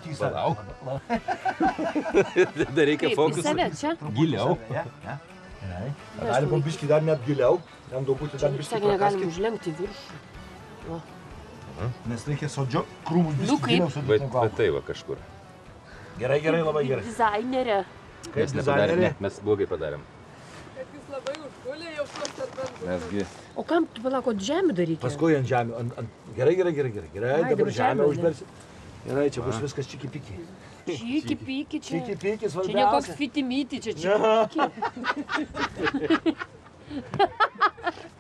truputį į save. Palauk. Dar reikia fokusą. Į save čia? Giliau. Gali po biškį dar net giliau. Jam daugutį dar biškį Sakė, negalim užlenkti viršų. Nes reikia sodžio krūmus biškį giliau sudėti. Bet tai va kažkur. Gerai, gerai, labai gerai. Dizainerė. Mes nepadarėm, mes blogai padarėm. Kad jūs labai užgulė jau serbentų. Mesgi. O kam tu palako žemę daryti? Paskui ant žemė. Gerai, gerai, gerai, gerai. Gerai, dabar žemę užbersi. Gerai, čia bus viskas čiki-piki. Čiki-piki čia. Čiki-piki, Čia svarbiausia. ne koks fitimyti, čia čiki-piki.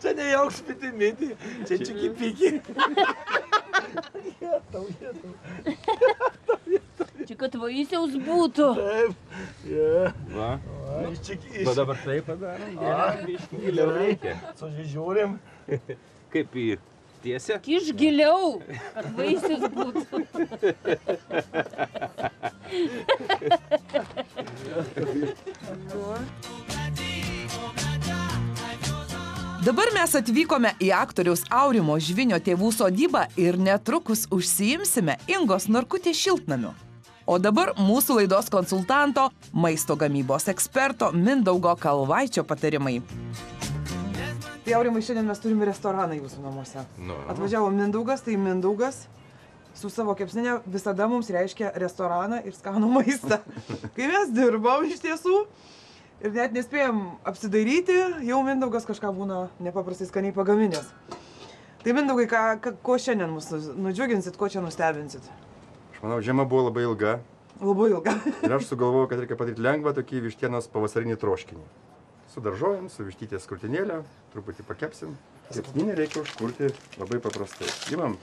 Čia ne joks fitimiti, čia čiki-piki. Čia kad vaisiaus būtų. Taip. Va. Va dabar taip padarom. Giliau reikia. Sužiūrim. Kaip į tiesę? Kiš giliau, kad vaisius būtų. Dabar mes atvykome į aktoriaus Aurimo Žvinio tėvų sodybą ir netrukus užsiimsime Ingos Norkutės šiltnamiu. O dabar mūsų laidos konsultanto, maisto gamybos eksperto Mindaugo Kalvaičio patarimai. Tai Aurimai, šiandien mes turime restoraną jūsų namuose. Atvažiavo Mindaugas, tai Mindaugas su savo kepsninė visada mums reiškia restoraną ir skanų maistą. Kai mes dirbam iš tiesų ir net nespėjom apsidairyti, jau Mindaugas kažką būna nepaprastai skaniai pagaminęs. Tai Mindaugai, ko šiandien mus nudžiuginsit, ko čia nustebinsit? Aš manau, žiema buvo labai ilga. Labai ilga. Ir aš sugalvojau, kad reikia padaryti lengvą tokį vištienos pavasarinį troškinį. Su daržovėm, su vištytės krūtinėlė, truputį pakepsim. Kepsninį reikia užkurti labai paprastai. Imam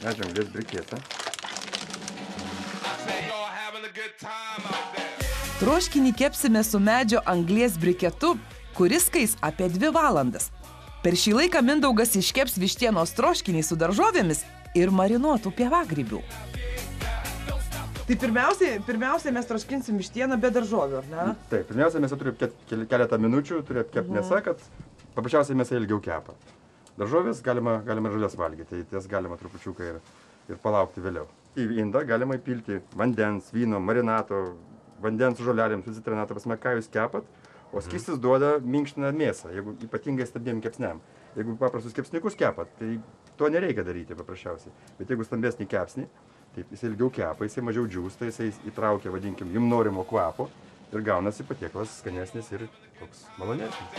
medžio anglies briketą. Troškinį kepsime su medžio anglies briketu, kuris kais apie 2 valandas. Per šį laiką Mindaugas iškeps vištienos troškinį su daržovėmis ir marinuotų pievagrybių. Tai pirmiausia mes troškinsim vištieną be daržovių, ar ne? Taip, pirmiausia, mes turime keletą minučių, turime kepti mėsą, kad paprasčiausiai mėsą ilgiau kepa. Daržovės galima žalias valgyti, tai jas galima trupučiuką ir palaukti vėliau. Į indą galima įpilti vandens, vyno, marinato, vandens su žolelėm, su citrinato, prasme, ką jūs kepat, o skystis duoda minkština mėsą, jeigu ypatingai stambiem kepsniam. Jeigu paprastus kepsnikus kepat, tai to nereikia daryti paprasčiausiai. Bet jeigu stambesnį kepsnį, taip, jis ilgiau kepa, jis mažiau džiūsta, jis įtraukia, vadinkim, jums norimo kvapo ir gaunasi patiekalas skanesnis ir toks malonesnis.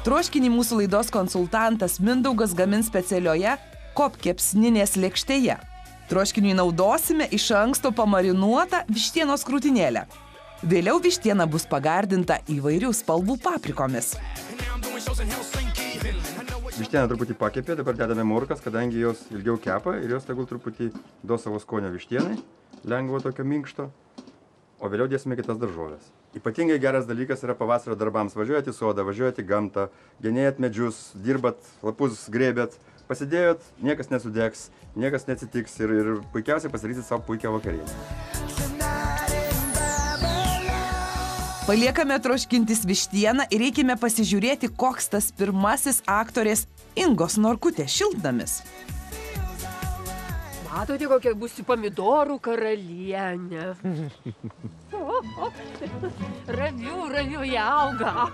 Troškinį mūsų laidos konsultantas Mindaugas gamins specialioje kopkepsninės lėkštėje. Troškiniui naudosime iš anksto pamarinuotą vištienos krūtinėlę. Vėliau vištiena bus pagardinta įvairių spalvų paprikomis. Vištieną truputį pakepė, dabar dedame morkas, kadangi jos ilgiau kepa ir jos tegul truputį duos savo skonio vištienai, lengvo tokio minkšto, o vėliau dėsime kitas daržovės. Ypatingai geras dalykas yra pavasario darbams. Važiuojat į sodą, važiuojat į gamtą, genėjat medžius, dirbat, lapus grėbėt, pasidėjot, niekas nesudegs, niekas neatsitiks ir puikiausiai pasidarysit savo puikią vakarienę. Paliekame troškintis vištieną ir reikime pasižiūrėti, koks tas pirmasis aktorės Ingos Norkutės šiltnamis. Matote, kokia bus pomidorų karalienė. Raviu, jie auga.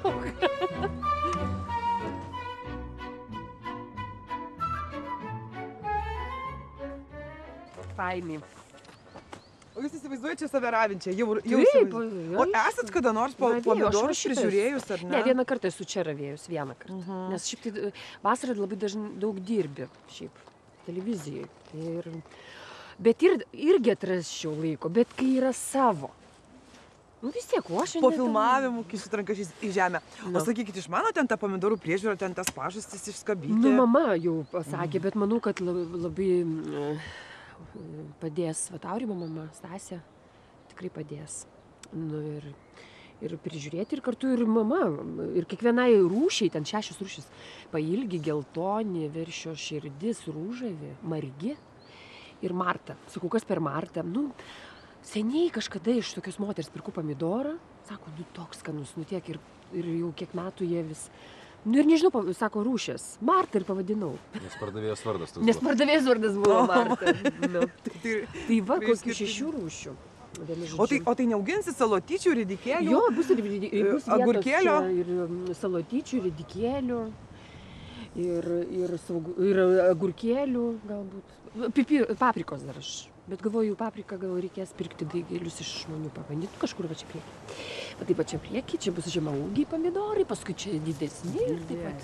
Fainai. O jūs įsivaizduojate čia save ravinčią? Taip. O esat kada nors pomidorus prižiūrėjus, ar ne? Ne, vieną kartą esu čia ravėjus, vieną kartą. Nes šiaip tai vasarą labai dažnai daug dirbi, šiaip, televizijai. Bet irgi atrasčiau laiko, bet kai yra savo. Nu vis tiek, o aš Po filmavimų kišit rankašys į žemę. O sakykit, išmano ten tą pomidorų priežiūrą, ten tas pažastis išskabyti? Nu, mama jau pasakė, bet manau, kad labai padės. Vat Aurimo mama, Stasė, tikrai padės. Nu, ir prižiūrėti, ir kartu ir mama. Ir kiekvienai rūšiai, ten 6 rūšis, pailgi, geltoni, veršio širdis, rūžavi, margi ir Marta. Sakau, kas per Martą? Nu, seniai kažkada iš tokios moters pirkau pomidorą. Sako, nu toks skanus, nu tiek ir jau kiek metų jie vis Nu ir nežinau, sako rūšės. Marta ir pavadinau. Nes pardavėjos vardas toks. Nes pardavėjas vardas buvo Marta. Nu. Tai va, Prie kokių 6 rūšių. Vienu O žodžiu. tai neauginsi salotyčių, ridikėlių? Jo, bus ir bus agurkėlio? ir salotyčių, ir ridikėlių, ir agurkėlių galbūt. Paprikos dar aš. Bet galvoju, papriką gal reikės pirkti daigėlius iš žmonių pabandyti kažkur va čia priekį. Va taip va čia priekį, čia bus žemaūgiai pomidorai, paskui čia didesni ir taip pat.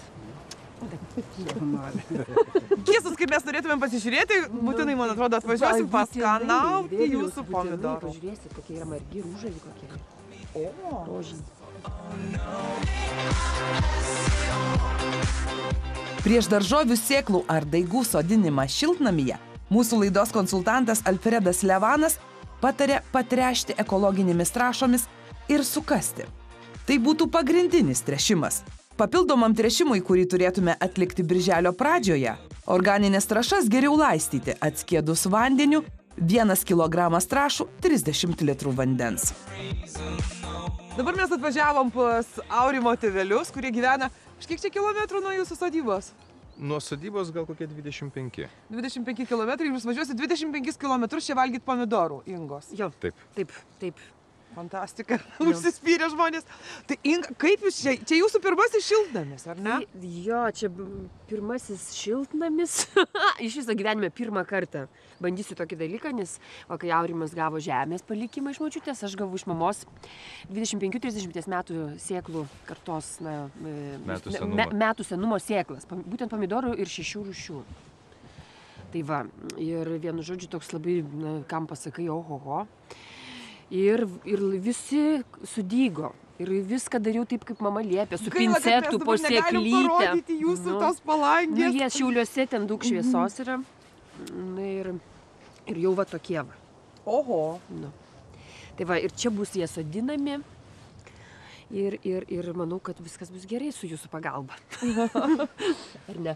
Jėzus, kaip mes norėtumėm pasižiūrėti, būtinai, man atrodo, atvažiuosim paskanauti jūsų pomidorų. Pažiūrėsit, kokie yra margi rūžavi kokie. O, Rožiniai. prieš daržovių sėklų ar daigų sodinimą šiltnamyje mūsų laidos konsultantas Alfredas Levanas patarė patręšti ekologinėmis trąšomis ir sukasti. Tai būtų pagrindinis tręšimas. Papildomam tręšimui, kurį turėtume atlikti birželio pradžioje, organinės trąšas geriau laistyti atskiedus vandeniu, 1 kilogramas trąšų 30 litrų vandens. Dabar mes atvažiavom pas Aurimo tėvelius, kurie gyvena kiek čia kilometrų nuo jūsų sodybos? Nuo sodybos gal kokie 25. 25 kilometrai ir jūs važiuosit 25 kilometrus čia valgyti pomidorų, Ingos. Jo, Taip. taip. Fantastika, užsispyrė žmonės. Tai Inga, kaip jūs čia jūsų pirmasis šiltnamis, ar ne? Jo, čia pirmasis šiltnamis. Iš viso gyvenime pirmą kartą bandysiu tokį dalyką, nes kai Aurimas gavo žemės palikimą iš močiutės, aš gavau iš mamos 25-30 metų sėklų kartos, metų senumo sėklas, būtent pomidorų ir 6 rūšių. Tai va, ir vienu žodžiu toks labai, kam pasakai, ohoho. Ir visi sudygo. Ir viską dariau taip, kaip mama liepė, su pincetu po sėklytę. Negalim parodyti jūsų tos palangės. Nu, jie Šiauliuose, ten daug šviesos yra. Ir jau va tokie va. Oho. Nu. Tai va, ir čia bus jie sodinami. Ir manau, kad viskas bus gerai su jūsų pagalba. Ar ne?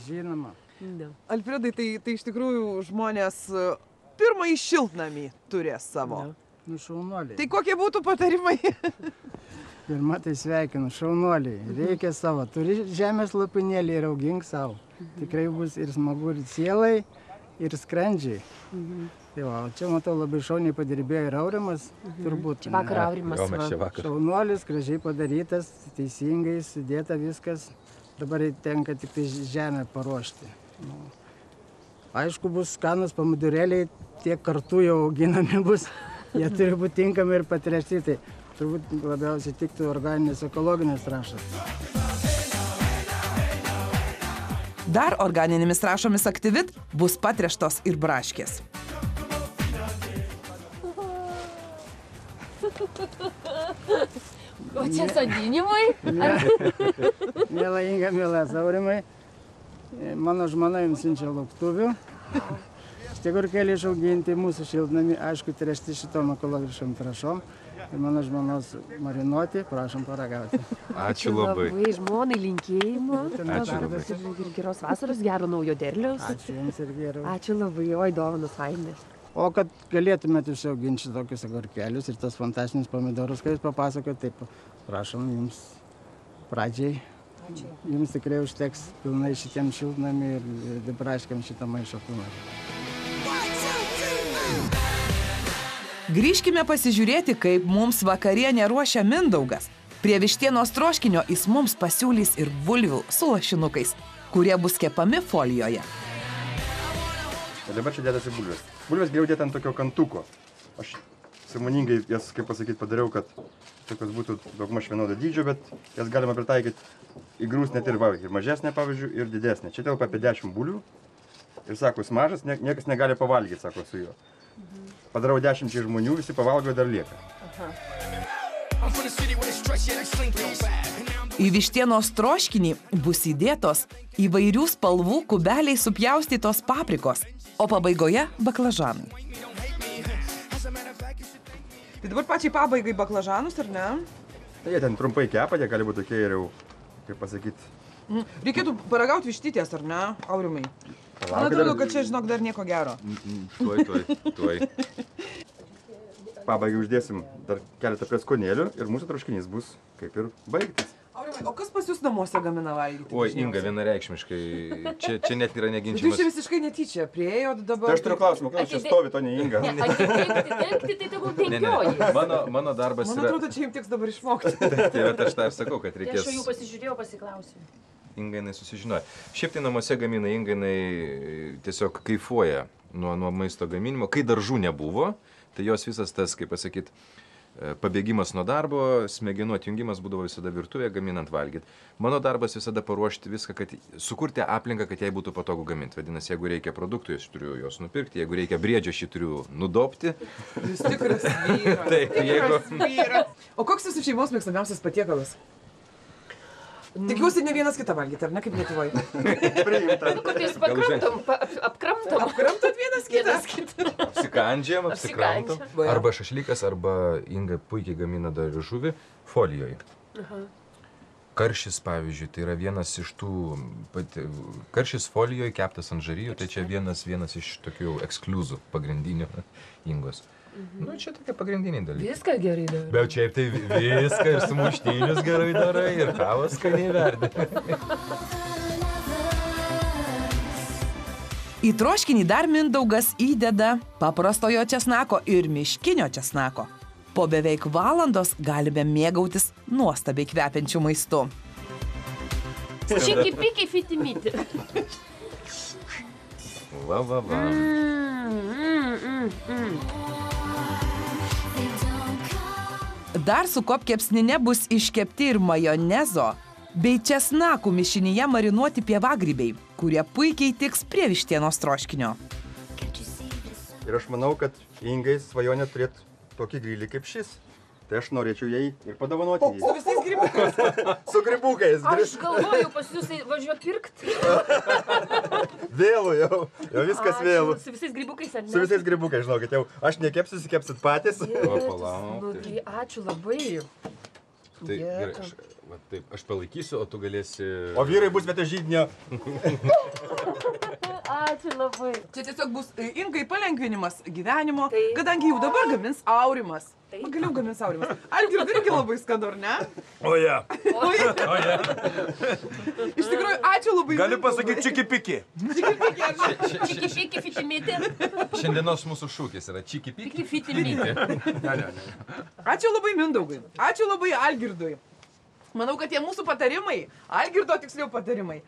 Žinoma. Ne. Alfredai, tai iš tikrųjų žmonės pirmąjį šiltnamį turės savo. Ne. Nu, šaunuoliai. Tai kokie būtų patarimai? Pirma, tai sveikinu, šaunuoliai. Reikia savo. Turi žemės lopinėlį ir augink savo. Tikrai bus ir smagu, ir sielai, ir skrandžiai. Tai va, čia matau labai šauniai padirbėjo ir Aurimas, turbūt. Čia vakar Aurimas. Jo, mes čia vakar. Šaunuolis, gražiai padarytas, teisingai sudėta viskas. Dabar tenka tik tai žemę paruošti. Nu. Aišku, bus skanus pomidorėliai, tiek kartų jau auginami bus. Jie turi būti tinkami ir patręšti. Tai turbūt labiausiai tiktų organinės ekologinės trąšos. Dar organinėmis trąšomis Aktivit bus patręštos ir braškės. O čia sodinimai? Mėla Inga, mielas Aurimai. Mano žmona jums siunčia lauktuvių. Šitie agurkėliai išauginti mūsų šiltnamį, aišku, tręšti šitom ekologiškom trąšom. Ir mano žmonos marinuoti, prašom paragauti. Ačiū labai. Žmonai linkėjimų. Ačiū labai. Ir geros vasaros, gero naujo derliaus. Ačiū jums ir geriau. Ačiū labai, oi, dovanas fainės. O kad galėtumėte užsiauginti šitokius agurkėlius ir tos fantastinius pomidorus, kai jūs papasakojate, taip prašom jums pradžiai. Jums tikrai užteks pilnai šitiem šiltnamį ir braškiam šitą maišą pilnai. Grįžkime pasižiūrėti, kaip mums vakarienę ruošia Mindaugas. Prie vištienos troškinio jis mums pasiūlys ir bulvių su lašinukais, kurie bus kepami folijoje. Ir dabar čia dėdasi bulvės. Bulvės geriau dėti ant tokio kantuko. Aš sąmoningai jas, kaip pasakyti, padariau, kad tokios būtų daugmaž vienodo dydžio, bet jas galima pritaikyti į grūsnę ir mažesnę, pavyzdžiui, ir didesnę. Čia telpa apie 10 bulvių. Ir sako, jis mažas, niekas negali pavalgyti, sako, su juo. Padarau 10 žmonių, visi pavalgo ir dar lieka. Į vištienos troškinį bus įdėtos įvairių spalvų kubeliai supjaustytos paprikos, o pabaigoje baklažanai. Tai dabar pačiai pabaigai baklažanus, ar ne? Tai jie ten trumpai kepa, jie gali būti tokie ir jau, kaip pasakyti. Reikėtų paragauti vištytės, ar ne, Aurimai? Man atrodo, kad čia, žinok, dar nieko gero. Tuoj. Pabaigai uždėsim dar keletą prieskonėlių ir mūsų troškinys bus kaip ir baigtas. Aurimai, O kas pas jūs namuose gamina valgyti? Oi, Inga, vienareikšmiškai. Čia net yra Jūs neginčiamas. čia visiškai netyčia prieėjot dabar. Tai aš turiu klausimą, kodėl čia stovi, to ne Inga? Atidengti, tai tegul Ne, ne. penkioji. Mano darbas Man yra... atrodo, čia jums tiks dabar išmokti. Tai vat aš tą ir sakau, kad Tai aš reikės... jau pasižiūrėjau, pasiklausiu. Inga jinai susižinoja. Šiaip tai namuose gamina Inga, jinai tiesiog kaifuoja nuo maisto gaminimo. Kai daržų nebuvo, tai jos visas tas, kaip pasakyti, pabėgimas nuo darbo, smegenų atjungimas būdavo visada virtuvėje, gaminant valgyti. Mano darbas visada paruošti viską, kad sukurti aplinką, kad jai būtų patogu gaminti. Vadinasi, jeigu reikia produktų, aš turiu juos nupirkti, jeigu reikia briedžio, aš jį turiu nudopti. Jūs tikras vyras. Taip, jeigu... Vyras. O koks jūsų šeimos mėgstamiausias patiekalas? Tikiuosi ne vienas kitą valgyti, ar ne, kaip Lietuvoje? Priimta. Nu, kartais pakramtom, apkramtom. Apkramtot vienas kitą? Apsikandžiam, apsikramtom. Apsikandžiam. Arba šašlykas, arba Inga puikiai gamina dar žuvį folijoje. Karšis, pavyzdžiui, tai yra vienas iš tų... Karšis folijoje, keptas ant žarijų, tai čia vienas iš tokių ekskliuzų pagrindinių Ingos. Nu, čia tokie pagrindiniai dalykai. Viską gerai darai. Bet čia tai viską ir sumuštinius gerai darai, ir kavos skaniai verdi. Į troškinį dar Mindaugas įdeda paprastojo česnako ir miškinio česnako. Po beveik valandos galime mėgautis nuostabiai kvepiančiu maistu. Čiki piki fitimyti. Va. Dar su kopkepsnine bus iškepti ir majonezo bei česnakų mišinyje marinuoti pievagrybiai, kurie puikiai tiks prie vištienos troškinio. Ir aš manau, kad Ingai svajonė turėtų tokį grilį kaip šis. Tai aš norėčiau jai ir padovanoti jį. Su visais grybukais. Su grybukais. Aš galvoju pas jūs važiuoti pirkti. Vėlų jau. Jau viskas vėlų. Su visais grybukais, ar ne? Su visais grybukais, žinokit, jau aš nekepsiu, jūs kepsit patys. O, palauk. Nu, tai ačiū labai. Tai gerai, aš palaikysiu, o tu galėsi... O vyrai bus vietoj žydinio. Ačiū labai. Čia tiesiog bus Ingai palengvinimas gyvenimo, Tai- kadangi jau dabar gamins Aurimas. Tai- Pagaliau gamins Aurimas. Algirdui irgi labai skanu, ar ne? O ja. Iš tikrųjų, ačiū labai. Gali pasakyti čiki piki. Čiki piki fitimyti. Šiandienos mūsų šūkis yra čiki piki. Piki fitimyti. Ačiū labai Mindaugui. Ačiū labai Algirdui. Manau, kad tie mūsų patarimai, Algirdo tiksliau patarimai,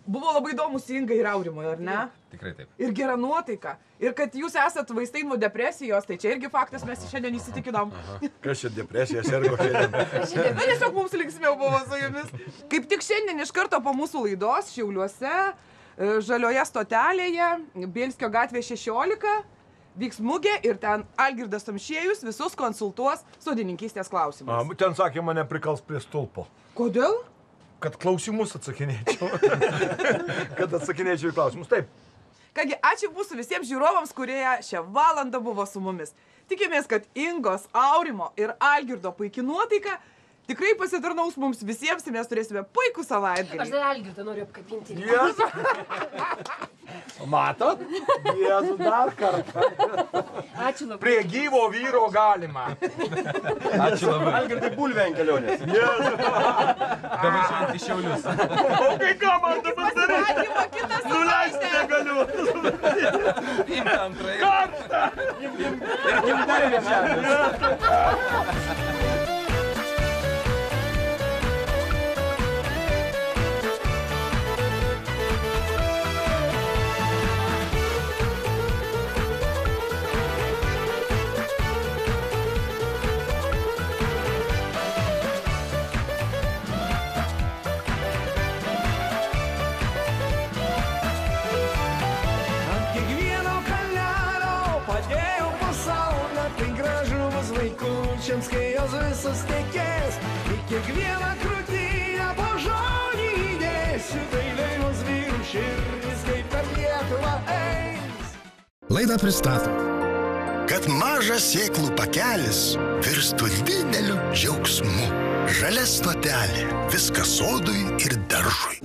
buvo labai įdomus Ingai ir Aurimui, ar ne? Tikrai taip. Ir gera nuotaika. Ir kad jūs esat vaistai nuo depresijos, tai čia irgi faktas, mes šiandien įsitikinom. Kas čia depresija, sergo šiandien? Na, tiesiog mums linksmiau buvo su jumis. Kaip tik šiandien iš karto po mūsų laidos Šiauliuose, žalioje stotelėje, Bielskio gatvė 16, vyks mugė ir ten Algirdas Amšiejus visus konsultuos sodininkystės klausimais. Ten sakė, mane prikals prie stulpo. Kodėl? Kad klausimus atsakinėčiau. Kad atsakinėčiau į klausimus. Taip. Kągi, ačiū mūsų visiems žiūrovams, kurie šią valandą buvo su mumis. Tikimės, kad Ingos, Aurimo ir Algirdo puiki nuotaika tikrai pasitarnaus mums visiems ir mes turėsime puikų Aš savaitgalį. dar Algirdą noriu apkabinti. Jėzu. Matot? Jėzu dar kartą. Ačiū labai. Prie gyvo vyro galima. Ačiū labai. Algirdai bulvę ant kelionės. Dabar šiandien į Šiaulius. O kai ką man dabar daryti? Pasimatymą kitą Nuleisti savaitę. negaliu. Imti antrąjį. Ant kiekvieno kalnelio padėjau pasaulio, tai gražu bus vaikučiams, kai jos visos tekės. Į kiekvieną krūtinę po žodį įdėsiu, tai dainos vyrų širdis, kaip per Lietuvą eis. Laidą pristato, kad mažas sėklų pakelis virstų dideliu džiaugsmu. Žalia stotelė, viskas sodui ir daržui.